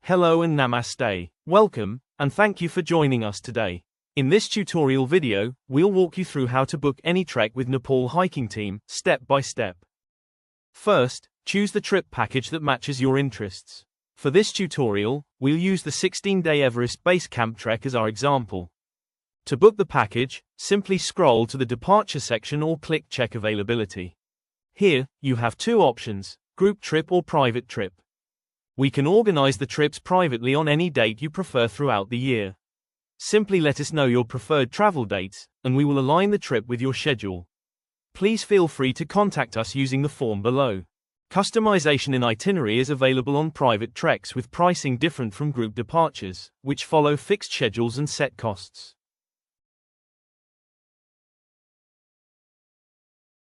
Hello and namaste. Welcome, and thank you for joining us today. In this tutorial video, we'll walk you through how to book any trek with Nepal Hiking Team, step by step. First, choose the trip package that matches your interests. For this tutorial, we'll use the 16-day Everest Base Camp Trek as our example. To book the package, simply scroll to the departure section or click Check Availability. Here, you have two options, group trip or private trip. We can organize the trips privately on any date you prefer throughout the year. Simply let us know your preferred travel dates, and we will align the trip with your schedule. Please feel free to contact us using the form below. Customization in itinerary is available on private treks with pricing different from group departures, which follow fixed schedules and set costs.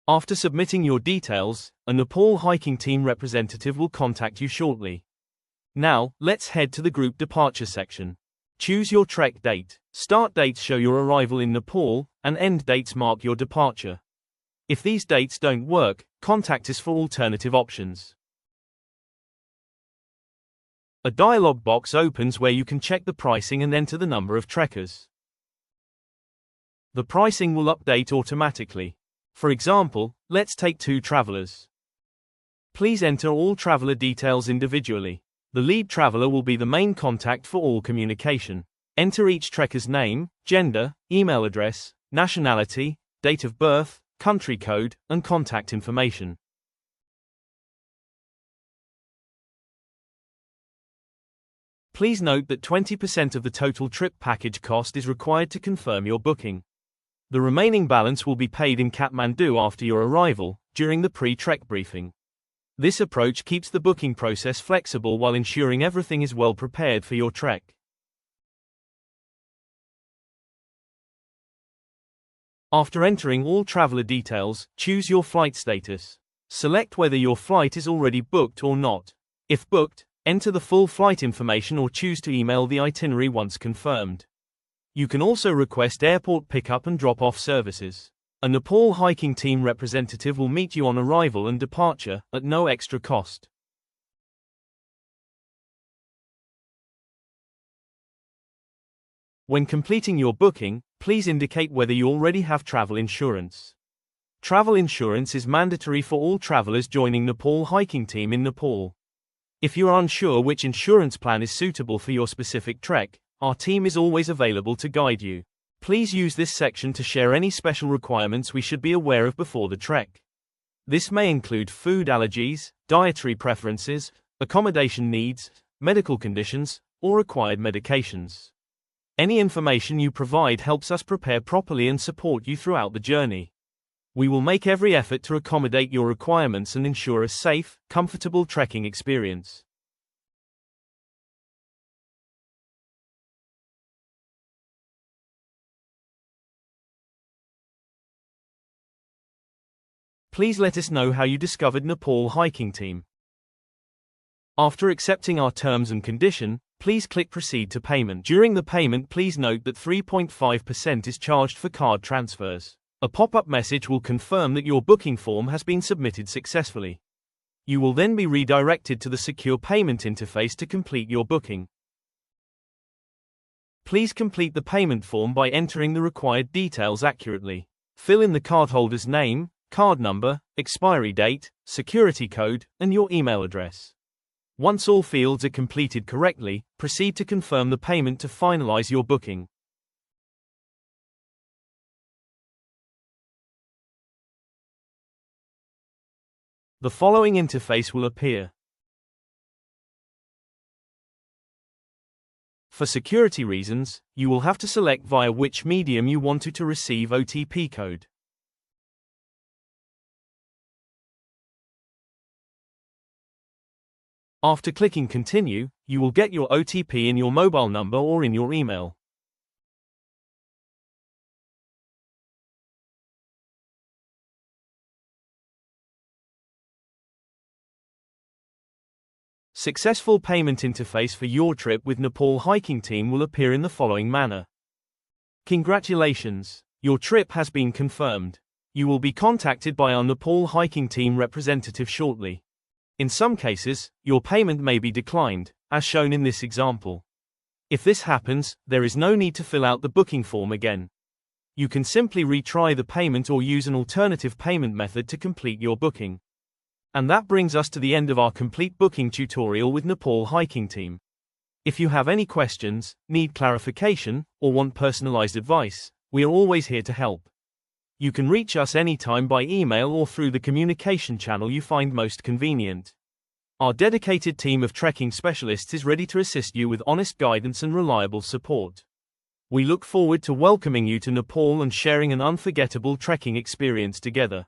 After submitting your details, a Nepal Hiking Team representative will contact you shortly. Now, let's head to the group departure section. Choose your trek date. Start dates show your arrival in Nepal, and end dates mark your departure. If these dates don't work, contact us for alternative options. A dialog box opens where you can check the pricing and enter the number of trekkers. The pricing will update automatically. For example, let's take 2 travelers. Please enter all traveler details individually. The lead traveler will be the main contact for all communication. Enter each trekker's name, gender, email address, nationality, date of birth, country code, and contact information. Please note that 20% of the total trip package cost is required to confirm your booking. The remaining balance will be paid in Kathmandu after your arrival, during the pre-trek briefing. This approach keeps the booking process flexible while ensuring everything is well prepared for your trek. After entering all traveler details, choose your flight status. Select whether your flight is already booked or not. If booked, enter the full flight information or choose to email the itinerary once confirmed. You can also request airport pickup and drop-off services. A Nepal Hiking Team representative will meet you on arrival and departure, at no extra cost. When completing your booking, please indicate whether you already have travel insurance. Travel insurance is mandatory for all travelers joining Nepal Hiking Team in Nepal. If you are unsure which insurance plan is suitable for your specific trek, our team is always available to guide you. Please use this section to share any special requirements we should be aware of before the trek. This may include food allergies, dietary preferences, accommodation needs, medical conditions, or required medications. Any information you provide helps us prepare properly and support you throughout the journey. We will make every effort to accommodate your requirements and ensure a safe, comfortable trekking experience. Please let us know how you discovered Nepal Hiking Team. After accepting our terms and condition, please click Proceed to Payment. During the payment, please note that 3.5% is charged for card transfers. A pop-up message will confirm that your booking form has been submitted successfully. You will then be redirected to the secure payment interface to complete your booking. Please complete the payment form by entering the required details accurately. Fill in the cardholder's name, card number, expiry date, security code, and your email address. Once all fields are completed correctly, proceed to confirm the payment to finalize your booking. The following interface will appear. For security reasons, you will have to select via which medium you want to receive OTP code. After clicking Continue, you will get your OTP in your mobile number or in your email. Successful payment interface for your trip with Nepal Hiking Team will appear in the following manner. Congratulations! Your trip has been confirmed. You will be contacted by our Nepal Hiking Team representative shortly. In some cases, your payment may be declined, as shown in this example. If this happens, there is no need to fill out the booking form again. You can simply retry the payment or use an alternative payment method to complete your booking. And that brings us to the end of our complete booking tutorial with Nepal Hiking Team. If you have any questions, need clarification, or want personalized advice, we are always here to help. You can reach us anytime by email or through the communication channel you find most convenient. Our dedicated team of trekking specialists is ready to assist you with honest guidance and reliable support. We look forward to welcoming you to Nepal and sharing an unforgettable trekking experience together.